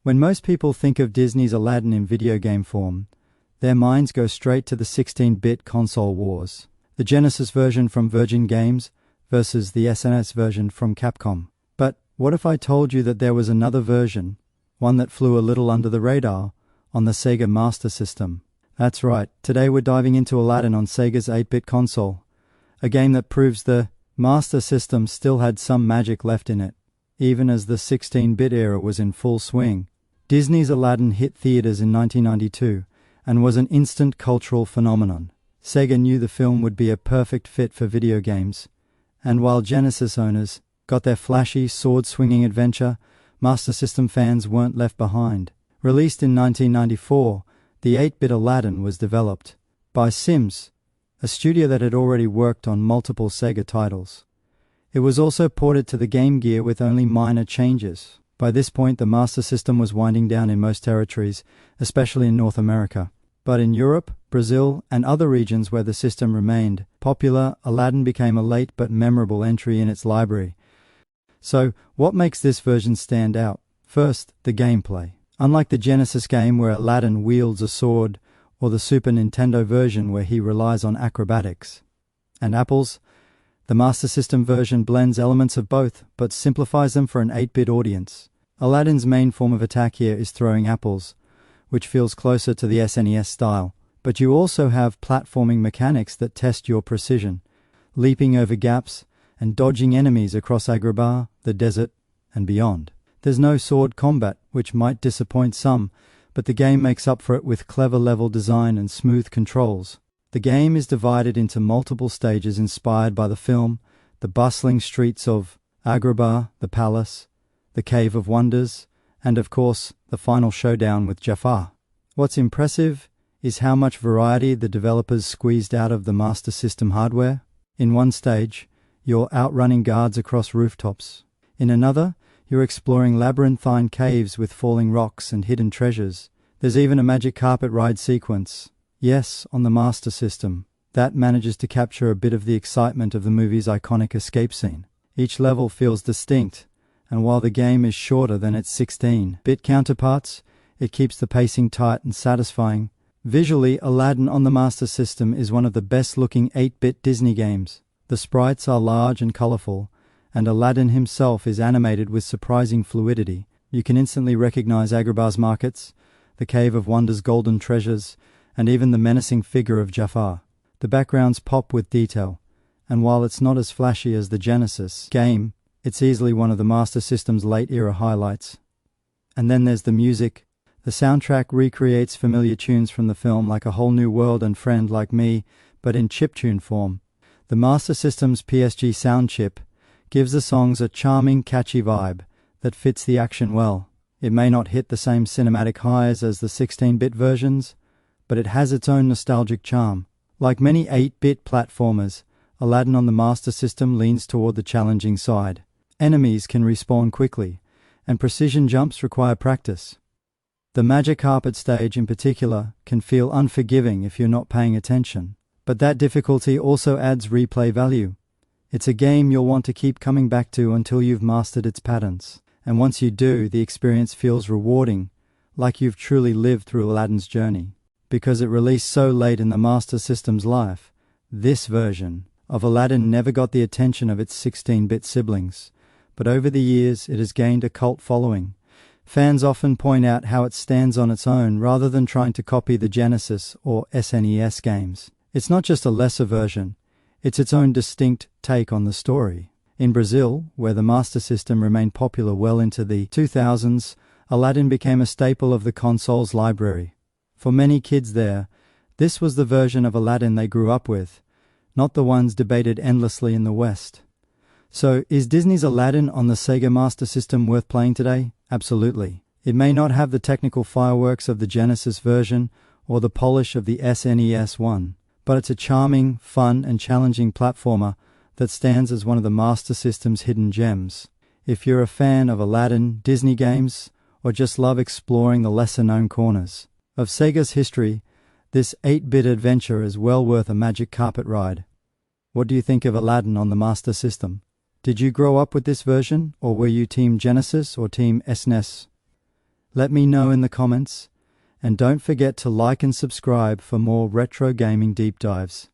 When most people think of Disney's Aladdin in video game form, their minds go straight to the 16-bit console wars. The Genesis version from Virgin Games versus the SNES version from Capcom. But what if I told you that there was another version, one that flew a little under the radar, on the Sega Master System? That's right, today we're diving into Aladdin on Sega's 8-bit console, a game that proves the Master System still had some magic left in it, even as the 16-bit era was in full swing. Disney's Aladdin hit theaters in 1992 and was an instant cultural phenomenon. Sega knew the film would be a perfect fit for video games, and while Genesis owners got their flashy, sword-swinging adventure, Master System fans weren't left behind. Released in 1994, the 8-bit Aladdin was developed by Sims, a studio that had already worked on multiple Sega titles. It was also ported to the Game Gear with only minor changes. By this point, the Master System was winding down in most territories, especially in North America. But in Europe, Brazil, and other regions where the system remained popular, Aladdin became a late but memorable entry in its library. So, what makes this version stand out? First, the gameplay. Unlike the Genesis game where Aladdin wields a sword, or the Super Nintendo version where he relies on acrobatics and apples, the Master System version blends elements of both, but simplifies them for an 8-bit audience. Aladdin's main form of attack here is throwing apples, which feels closer to the SNES style. But you also have platforming mechanics that test your precision, leaping over gaps and dodging enemies across Agrabah, the desert, and beyond. There's no sword combat, which might disappoint some, but the game makes up for it with clever level design and smooth controls. The game is divided into multiple stages inspired by the film, the bustling streets of Agrabah, the palace, the Cave of Wonders, and of course, the final showdown with Jafar. What's impressive is how much variety the developers squeezed out of the Master System hardware. In one stage, you're outrunning guards across rooftops. In another, you're exploring labyrinthine caves with falling rocks and hidden treasures. There's even a magic carpet ride sequence. Yes, on the Master System. That manages to capture a bit of the excitement of the movie's iconic escape scene. Each level feels distinct, and while the game is shorter than its 16-bit counterparts, it keeps the pacing tight and satisfying. Visually, Aladdin on the Master System is one of the best-looking 8-bit Disney games. The sprites are large and colorful, and Aladdin himself is animated with surprising fluidity. You can instantly recognize Agrabah's markets, the Cave of Wonders' golden treasures, and even the menacing figure of Jafar. The backgrounds pop with detail, and while it's not as flashy as the Genesis game, it's easily one of the Master System's late-era highlights. And then there's the music. The soundtrack recreates familiar tunes from the film like A Whole New World and Friend Like Me, but in chiptune form. The Master System's PSG sound chip gives the songs a charming, catchy vibe that fits the action well. It may not hit the same cinematic highs as the 16-bit versions, but it has its own nostalgic charm. Like many 8-bit platformers, Aladdin on the Master System leans toward the challenging side. Enemies can respawn quickly, and precision jumps require practice. The magic carpet stage in particular can feel unforgiving if you're not paying attention. But that difficulty also adds replay value. It's a game you'll want to keep coming back to until you've mastered its patterns. And once you do, the experience feels rewarding, like you've truly lived through Aladdin's journey. Because it released so late in the Master System's life, this version of Aladdin never got the attention of its 16-bit siblings. But over the years, it has gained a cult following. Fans often point out how it stands on its own rather than trying to copy the Genesis or SNES games. It's not just a lesser version, it's its own distinct take on the story. In Brazil, where the Master System remained popular well into the 2000s, Aladdin became a staple of the console's library. For many kids there, this was the version of Aladdin they grew up with, not the ones debated endlessly in the West. So, is Disney's Aladdin on the Sega Master System worth playing today? Absolutely. It may not have the technical fireworks of the Genesis version or the polish of the SNES one, but it's a charming, fun, and challenging platformer that stands as one of the Master System's hidden gems. If you're a fan of Aladdin, Disney games, or just love exploring the lesser-known corners of Sega's history, this 8-bit adventure is well worth a magic carpet ride. What do you think of Aladdin on the Master System? Did you grow up with this version, or were you Team Genesis or Team SNES? Let me know in the comments, and don't forget to like and subscribe for more retro gaming deep dives.